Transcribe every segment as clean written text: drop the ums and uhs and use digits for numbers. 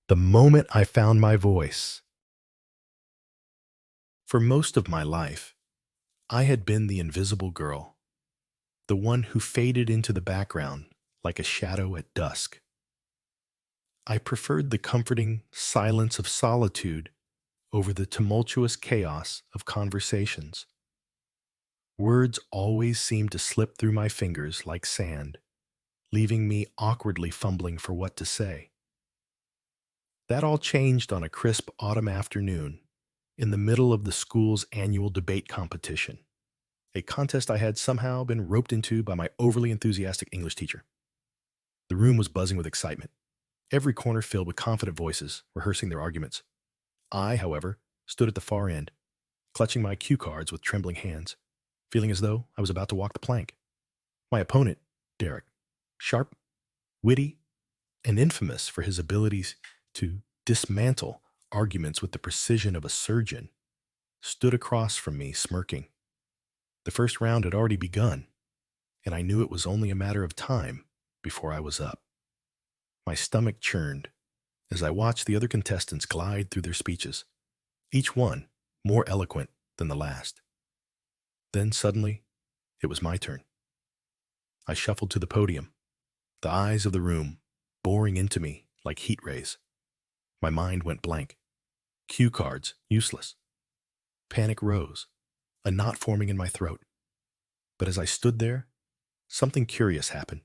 The moment I found my voice. For most of my life, I had been the invisible girl, the one who faded into the background like a shadow at dusk. I preferred the comforting silence of solitude over the tumultuous chaos of conversations. Words always seemed to slip through my fingers like sand, leaving me awkwardly fumbling for what to say. That all changed on a crisp autumn afternoon in the middle of the school's annual debate competition, a contest I had somehow been roped into by my overly enthusiastic English teacher. The room was buzzing with excitement, every corner filled with confident voices rehearsing their arguments. I, however, stood at the far end, clutching my cue cards with trembling hands, feeling as though I was about to walk the plank. My opponent, Derek, sharp, witty, and infamous for his abilities to dismantle arguments with the precision of a surgeon, stood across from me smirking. The first round had already begun, and I knew it was only a matter of time before I was up. My stomach churned as I watched the other contestants glide through their speeches, each one more eloquent than the last. Then suddenly, it was my turn. I shuffled to the podium, the eyes of the room boring into me like heat rays. My mind went blank. Cue cards, useless. Panic rose, a knot forming in my throat. But as I stood there, something curious happened.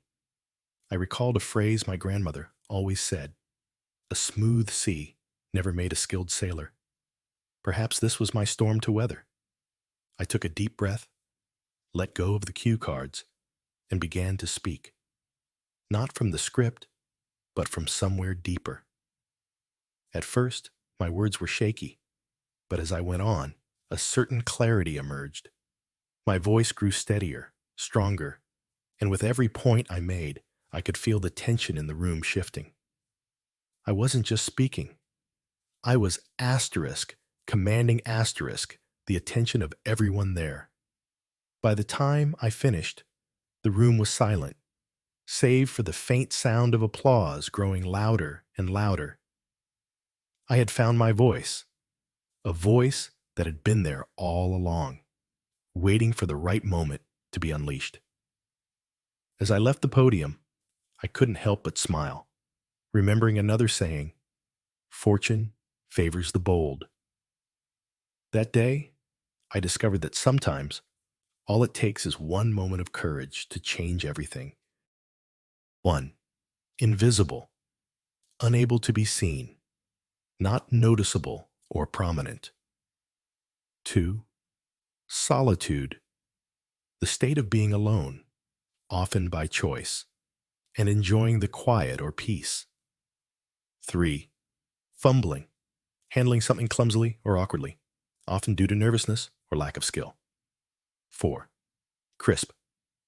I recalled a phrase my grandmother always said: a smooth sea never made a skilled sailor. Perhaps this was my storm to weather. I took a deep breath, let go of the cue cards, and began to speak. Not from the script, but from somewhere deeper. At first, my words were shaky, but as I went on, a certain clarity emerged. My voice grew steadier, stronger, and with every point I made, I could feel the tension in the room shifting. I wasn't just speaking. I was commanding the attention of everyone there. By the time I finished, the room was silent, save for the faint sound of applause growing louder and louder. I had found my voice, a voice that had been there all along, waiting for the right moment to be unleashed. As I left the podium, I couldn't help but smile, remembering another saying, "Fortune favors the bold." That day, I discovered that sometimes all it takes is one moment of courage to change everything. 1. Invisible, unable to be seen, not noticeable or prominent. 2. Solitude, the state of being alone, often by choice, and enjoying the quiet or peace. 3. Fumbling, handling something clumsily or awkwardly, often due to nervousness or lack of skill. 4. Crisp,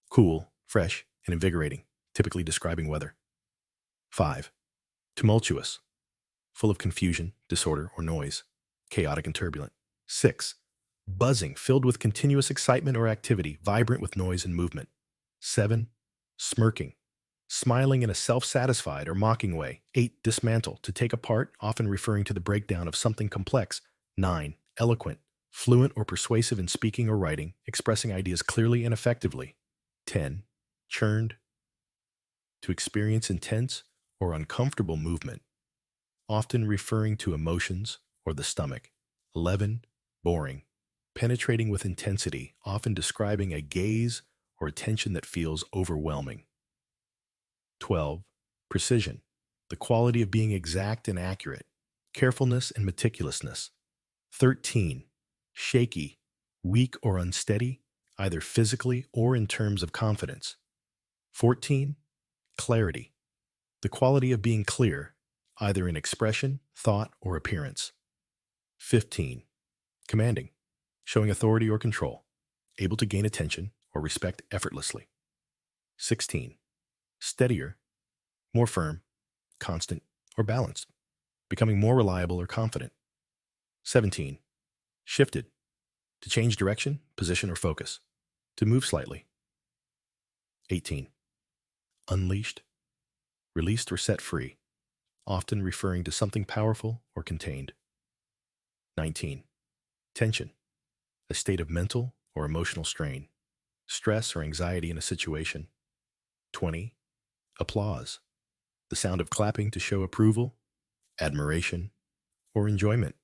cool, fresh, and invigorating, typically describing weather. 5. Tumultuous, full of confusion, disorder, or noise, chaotic and turbulent. 6. Buzzing, filled with continuous excitement or activity, vibrant with noise and movement. 7. Smirking, smiling in a self-satisfied or mocking way. 8. Dismantle, to take apart, often referring to the breakdown of something complex. 9. Eloquent, fluent or persuasive in speaking or writing, expressing ideas clearly and effectively. 10. Churned, to experience intense or uncomfortable movement, often referring to emotions or the stomach. 11. Boring, penetrating with intensity, often describing a gaze or attention that feels overwhelming. 12. Precision, the quality of being exact and accurate, carefulness and meticulousness. 13. Shaky, weak or unsteady, either physically or in terms of confidence. 14. Clarity, the quality of being clear, either in expression, thought, or appearance. 15. Commanding, showing authority or control, able to gain attention or respect effortlessly. 16. Steadier, more firm, constant, or balanced, becoming more reliable or confident. 17. Shifted, to change direction, position, or focus, to move slightly. 18. Unleashed, released or set free, often referring to something powerful or contained. 19. Tension, a state of mental or emotional strain, stress or anxiety in a situation. 20. Applause, the sound of clapping to show approval, admiration, or enjoyment.